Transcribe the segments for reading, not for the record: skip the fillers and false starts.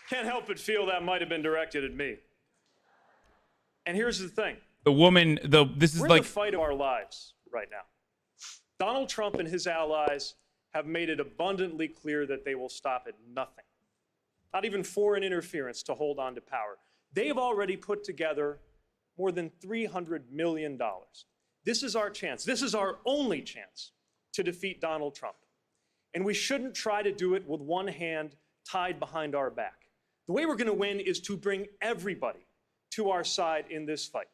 Can't help but feel that might have been directed at me. And here's the thing. This is We're like in the fight of our lives right now. Donald Trump and his allies have made it abundantly clear that they will stop at nothing, not even foreign interference, to hold on to power. They have already put together more than $300 million. This is our chance. This is our only chance to defeat Donald Trump. And we shouldn't try to do it with one hand tied behind our back. The way we're going to win is to bring everybody to our side in this fight.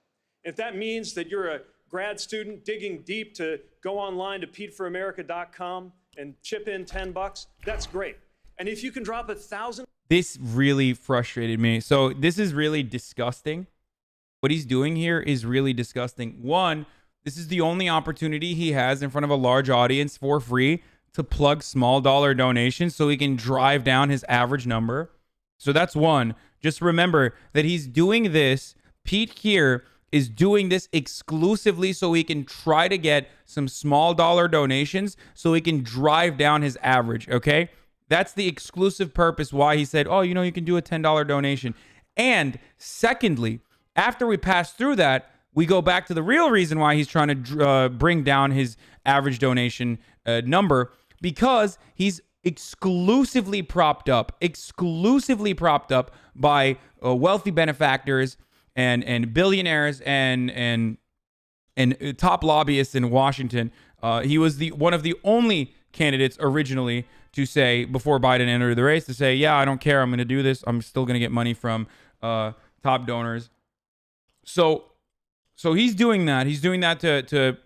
If that means that you're a grad student digging deep to go online to PeteForAmerica.com and chip in $10, that's great. And if you can drop 1,000... This really frustrated me. So this is really disgusting. What he's doing here is really disgusting. One, this is the only opportunity he has in front of a large audience for free to plug small dollar donations so he can drive down his average number. So that's one. Just remember that he's doing this. Pete here is doing this exclusively so he can try to get some small dollar donations so he can drive down his average, okay? That's the exclusive purpose why he said, oh, you know, you can do a $10 donation. And secondly, after we pass through that, we go back to the real reason why he's trying to bring down his average donation number, because he's exclusively propped up by wealthy benefactors and billionaires and top lobbyists in Washington. He was one of the only candidates originally to say, before Biden entered the race, to say, yeah, I don't care, I'm going to do this, I'm still going to get money from top donors. So he's doing that. He's doing that to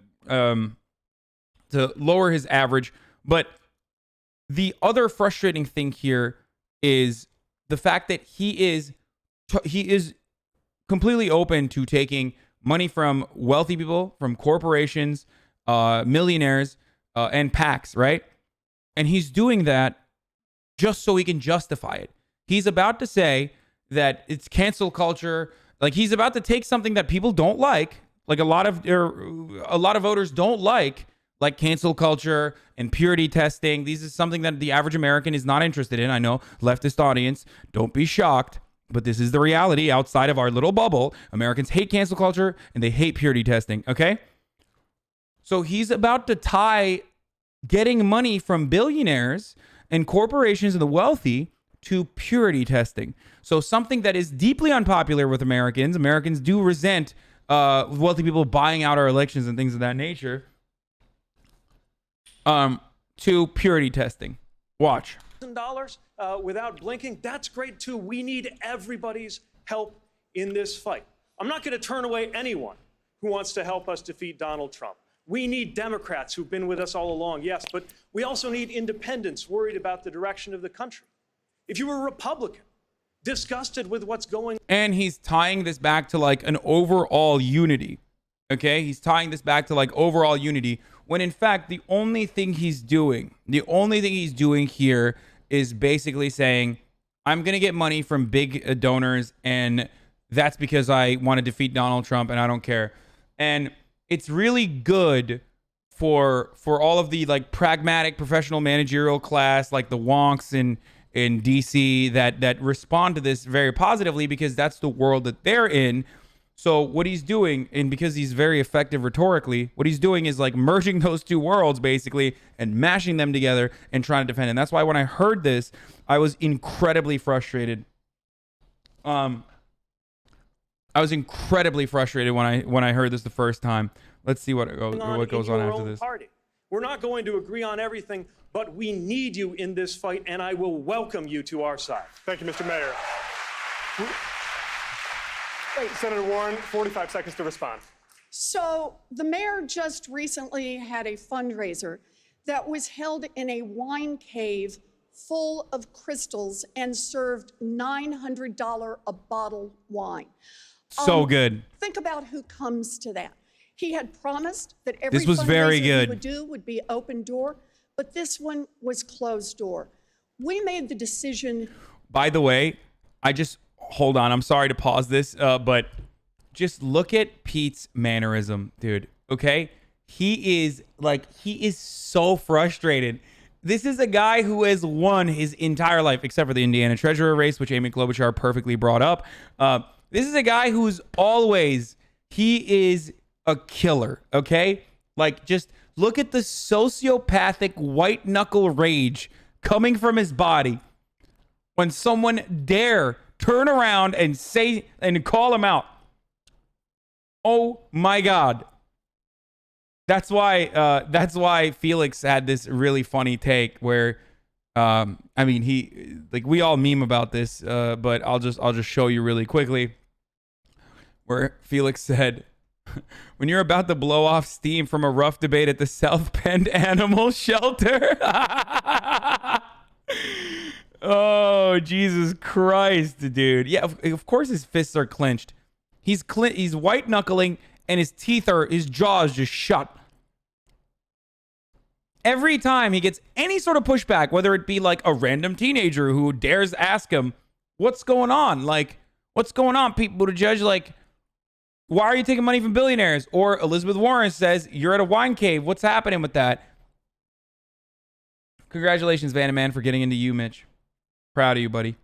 lower his average. But the other frustrating thing here is the fact that he is completely open to taking money from wealthy people, from corporations, millionaires, and PACs, right? And he's doing that just so he can justify it. He's about to say that it's cancel culture. Like, he's about to take something that people don't like a lot of voters don't like cancel culture and purity testing. These is something that the average American is not interested in. I know, leftist audience, don't be shocked, but this is the reality outside of our little bubble. Americans hate cancel culture and they hate purity testing, okay? So he's about to tie getting money from billionaires and corporations and the wealthy to purity testing. So something that is deeply unpopular with Americans. Americans do resent wealthy people buying out our elections and things of that nature. To purity testing. Watch. $1,000 without blinking, that's great too. We need everybody's help in this fight. I'm not going to turn away anyone who wants to help us defeat Donald Trump. We need Democrats who've been with us all along, yes, but we also need independents worried about the direction of the country. If you were a Republican, disgusted with what's going on. And he's tying this back to like an overall unity. Okay? He's tying this back to like overall unity, when in fact the only thing he's doing here is basically saying, I'm going to get money from big donors, and that's because I want to defeat Donald Trump and I don't care. And it's really good for all of the like pragmatic professional managerial class, like the wonks in DC that respond to this very positively, because that's the world that they're in. So what he's doing, and because he's very effective rhetorically, what he's doing is like merging those two worlds basically and mashing them together and trying to defend. And that's why when I heard this, I was incredibly frustrated. I was incredibly frustrated when I heard this the first time. Let's see what goes on after this. Party. We're not going to agree on everything, but we need you in this fight, and I will welcome you to our side. Thank you, Mr. Mayor. Senator Warren, 45 seconds to respond. So the mayor just recently had a fundraiser that was held in a wine cave full of crystals and served $900 a bottle wine. So good. Think about who comes to that. He had promised that every this was very good. he would do would be open door, but this one was closed door. We made the decision. By the way, hold on. I'm sorry to pause this, but just look at Pete's mannerism, dude. Okay? He is so frustrated. This is a guy who has won his entire life, except for the Indiana Treasurer race, which Amy Klobuchar perfectly brought up. This is a guy who's he is a killer, okay? Like, just look at the sociopathic white knuckle rage coming from his body when someone dare turn around and say and call him out. Oh my God. That's why Felix had this really funny take where, I mean, we all meme about this, but I'll just show you really quickly, where Felix said, when you're about to blow off steam from a rough debate at the South Bend Animal Shelter. Oh, Jesus Christ, dude. Yeah, of course his fists are clenched. He's white knuckling and his jaw is just shut. Every time he gets any sort of pushback, whether it be like a random teenager who dares ask him, what's going on? Like, what's going on, Pete Buttigieg? Like, why are you taking money from billionaires? Or Elizabeth Warren says, you're at a wine cave. What's happening with that? Congratulations, Vanna Man, for getting into you, Mitch. Proud of you, buddy.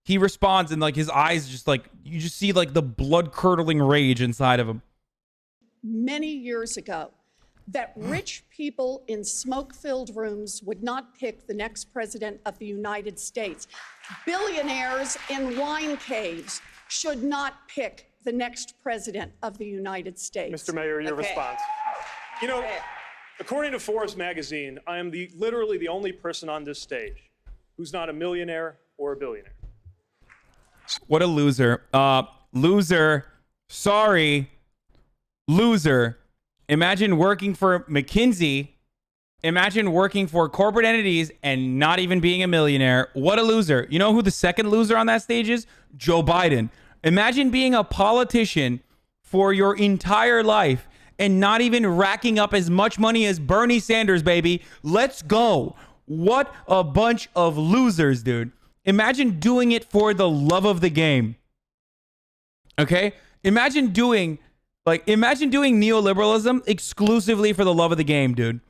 He responds and like his eyes just like, you just see like the blood curdling rage inside of him. Many years ago, that rich people in smoke-filled rooms would not pick the next president of the United States. Billionaires in wine caves should not pick the next president of the United States. Mr. Mayor, your response. You know, according to Forbes magazine, I am literally the only person on this stage who's not a millionaire or a billionaire. What a loser. Loser. Sorry. Loser. Imagine working for McKinsey. Imagine working for corporate entities and not even being a millionaire. What a loser. You know who the second loser on that stage is? Joe Biden. Imagine being a politician for your entire life and not even racking up as much money as Bernie Sanders, baby. Let's go. What a bunch of losers, dude. Imagine doing it for the love of the game. Okay? Imagine doing neoliberalism exclusively for the love of the game, dude.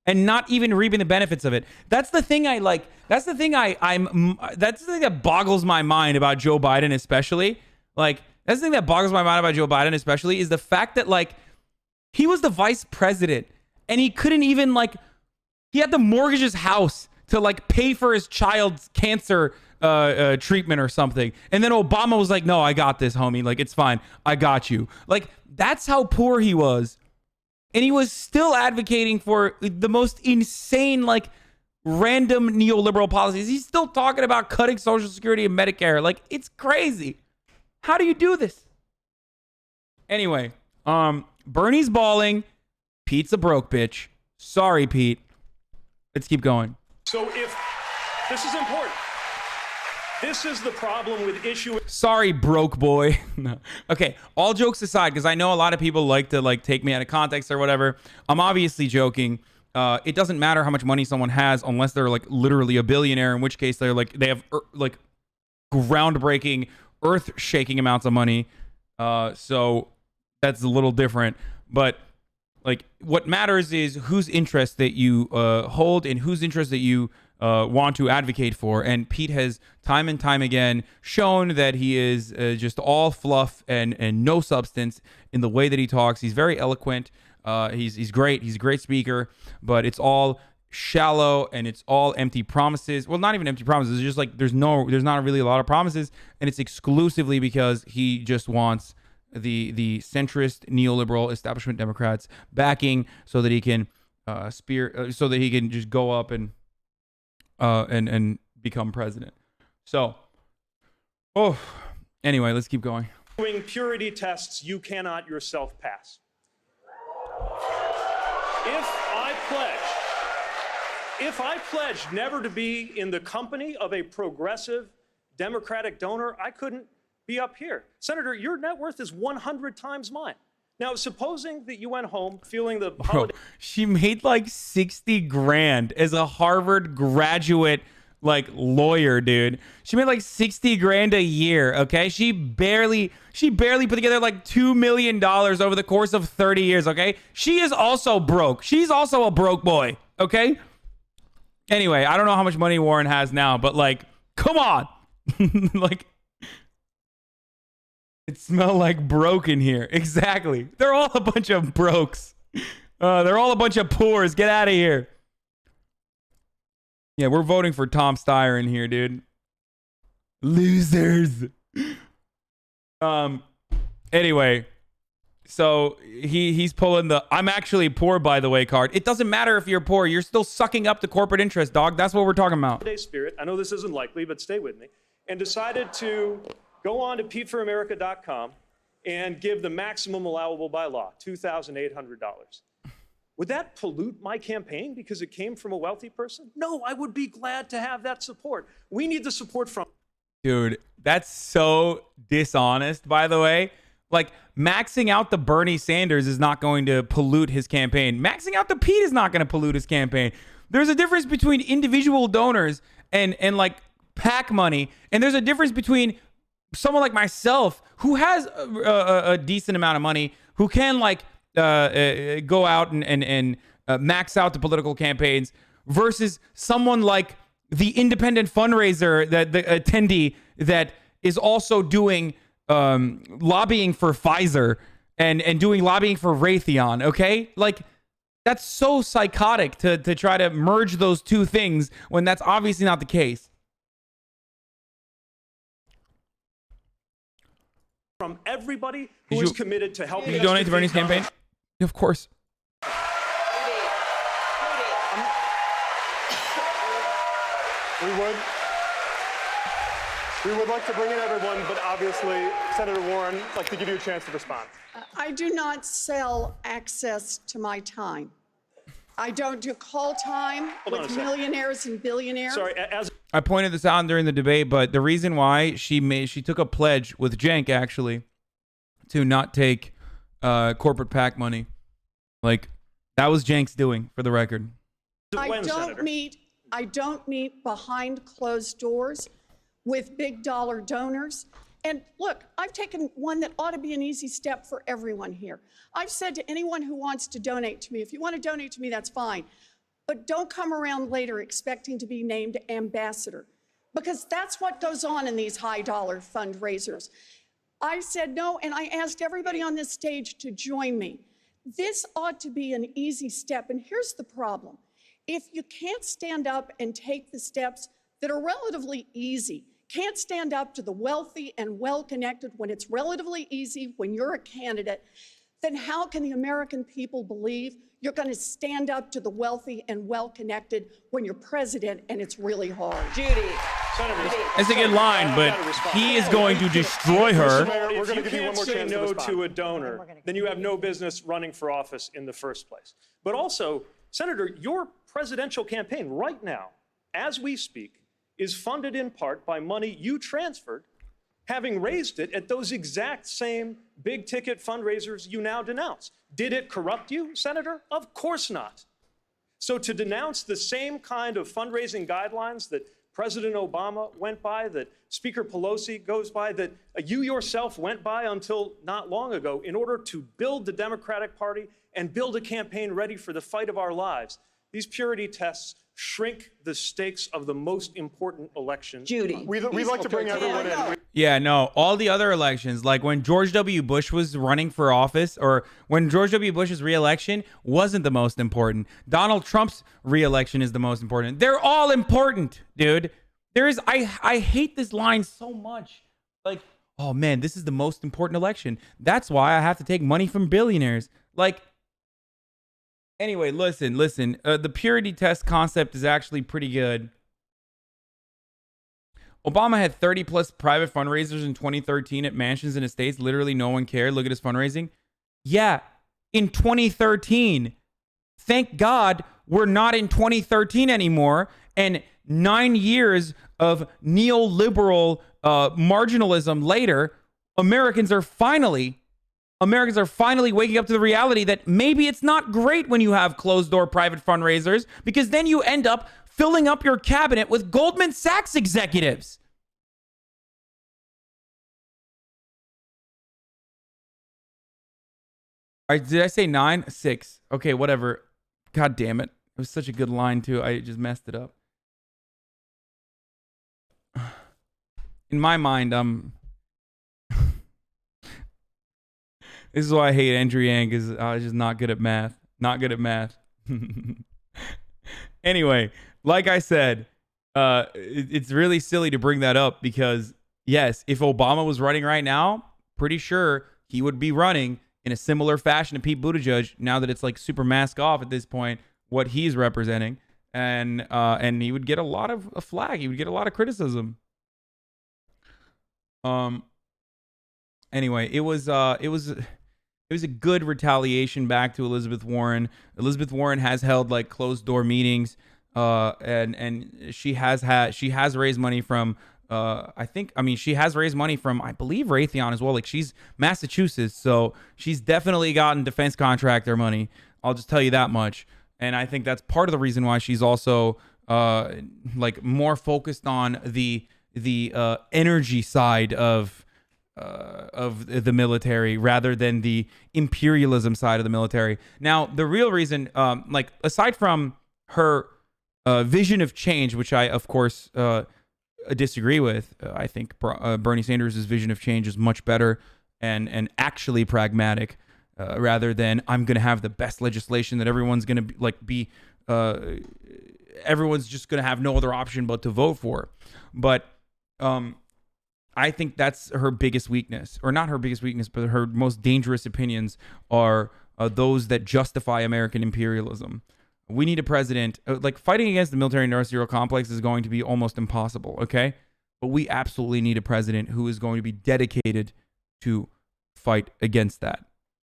And not even reaping the benefits of it. That's the thing I like. That's the thing that's the thing that boggles my mind about Joe Biden, especially. Like, that's the thing that boggles my mind about Joe Biden, especially, is the fact that, like, he was the vice president and he couldn't even, like, he had to mortgage his house to, like, pay for his child's cancer treatment or something. And then Obama was like, no, I got this, homie. Like, it's fine. I got you. Like, that's how poor he was. And he was still advocating for the most insane, like, random neoliberal policies. He's still talking about cutting Social Security and Medicare. Like, it's crazy. How do you do this? Anyway, Bernie's balling. Pete's a broke bitch. Sorry, Pete. Let's keep going. So if this is important, this is the problem with issuing. Sorry, broke boy. No. Okay, all jokes aside, because I know a lot of people like to like take me out of context or whatever. I'm obviously joking. It doesn't matter how much money someone has unless they're like literally a billionaire, in which case they're like they have like groundbreaking, earth-shaking amounts of money. So that's a little different. But like what matters is whose interest that you hold and whose interest that you want to advocate for. And Pete has time and time again shown that he is just all fluff and no substance in the way that he talks. He's very eloquent. He's great. He's a great speaker, but it's all shallow and it's all empty promises. Well, not even empty promises. It's just like there's not really a lot of promises, and it's exclusively because he just wants the centrist neoliberal establishment Democrats backing so that he can so that he can just go up and become president. So, anyway, let's keep going. Doing purity tests you cannot yourself pass. If I pledge never to be in the company of a progressive Democratic donor, I couldn't be up here. Senator, your net worth is 100 times mine. Now, supposing that you went home feeling the holiday. She made like 60 grand as a Harvard graduate, like lawyer, dude. She made like 60 grand a year. Okay. She barely put together like $2 million over the course of 30 years. Okay. She is also broke. She's also a broke boy. Okay. Anyway, I don't know how much money Warren has now, but like, come on. Like, it smelled like broke in here. Exactly. They're all a bunch of brokes. They're all a bunch of poors. Get out of here. Yeah, we're voting for Tom Steyer in here, dude. Losers. Anyway, so he's pulling the I'm actually poor, by the way, card. It doesn't matter if you're poor. You're still sucking up the corporate interest, dog. That's what we're talking about. Holiday spirit, I know this isn't likely, but stay with me, and decided to go on to PeteForAmerica.com and give the maximum allowable by law, $2,800. Would that pollute my campaign because it came from a wealthy person? No, I would be glad to have that support. We need the support from... Dude, that's so dishonest, by the way. Like, maxing out the Bernie Sanders is not going to pollute his campaign. Maxing out the Pete is not going to pollute his campaign. There's a difference between individual donors and like PAC money. And there's a difference between someone like myself who has a decent amount of money, who can like go out and max out the political campaigns, versus someone like the independent fundraiser, that the attendee that is also doing lobbying for Pfizer and doing lobbying for Raytheon. Okay, like, that's so psychotic to try to merge those two things when that's obviously not the case. From everybody who is committed to helping Did you us donate to Bernie's defeat campaign? Of course. We would like to bring in everyone, but obviously, Senator Warren, I'd like to give you a chance to respond. I do not sell access to my time. I don't do call time Hold on a with second. millionaires and billionaires. Sorry, as I pointed this out during the debate, but the reason why she took a pledge with Cenk, actually, to not take corporate PAC money. Like, that was Cenk's doing, for the record. when, Senator? I don't meet behind closed doors with big dollar donors. And look, I've taken one that ought to be an easy step for everyone here. I've said to anyone who wants to donate to me, if you want to donate to me, that's fine. But don't come around later expecting to be named ambassador, because that's what goes on in these high dollar fundraisers. I said no, and I asked everybody on this stage to join me. This ought to be an easy step, and here's the problem. If you can't stand up and take the steps that are relatively easy, can't stand up to the wealthy and well-connected when it's relatively easy when you're a candidate, then how can the American people believe you're going to stand up to the wealthy and well-connected when you're president and it's really hard? Judy. Senator, That's a good line, but he is going to destroy her. We're if gonna you give you one can't more say chance to no respond. to a donor, then you have no business running for office in the first place. But also, Senator, your presidential campaign right now, as we speak, is funded in part by money you transferred, having raised it at those exact same big-ticket fundraisers you now denounce. Did it corrupt you, Senator? Of course not. So to denounce the same kind of fundraising guidelines that President Obama went by, that Speaker Pelosi goes by, that you yourself went by until not long ago in order to build the Democratic Party and build a campaign ready for the fight of our lives, these purity tests shrink the stakes of the most important election. Judy. We'd like to bring everyone in. Yeah, no, all the other elections, like when George W. Bush was running for office, or when George W. Bush's re-election wasn't the most important. Donald Trump's re-election is the most important. They're all important, dude. I hate this line so much. Like, oh man, this is the most important election. That's why I have to take money from billionaires. Like, anyway, listen. The purity test concept is actually pretty good. Obama had 30 plus private fundraisers in 2013 at mansions and estates. Literally no one cared. Look at his fundraising. Yeah, in 2013. Thank God we're not in 2013 anymore. And 9 years of neoliberal marginalism later, Americans are finally waking up to the reality that maybe it's not great when you have closed door private fundraisers, because then you end up filling up your cabinet with Goldman Sachs executives. All right, did I say 9? 6. Okay, whatever. God damn it. was such a good line too. I just messed it up. In my mind, this is why I hate Andrew Yang, because I was just not good at math. Not good at math. Anyway, like I said, it's really silly to bring that up because, yes, if Obama was running right now, pretty sure he would be running in a similar fashion to Pete Buttigieg, now that it's like super mask off at this point, what he's representing. And he would get a lot of flag. He would get a lot of criticism. Anyway, it was a good retaliation back to Elizabeth Warren. Elizabeth Warren has held like closed door meetings, and she has raised money from she has raised money from, I believe, Raytheon as well. Like, she's Massachusetts, so she's definitely gotten defense contractor money. I'll just tell you that much. And I think that's part of the reason why she's also like more focused on the energy side of the military rather than the imperialism side of the military. Now, the real reason, like, aside from her vision of change, which I, of course, disagree with, I think Bernie Sanders' vision of change is much better and actually pragmatic, rather than I'm going to have the best legislation that everyone's going to everyone's just going to have no other option but to vote for. But I think that's her biggest weakness, or not her biggest weakness, but her most dangerous opinions are those that justify American imperialism. We need a president, like, fighting against the military industrial complex is going to be almost impossible, okay? But we absolutely need a president who is going to be dedicated to fight against that.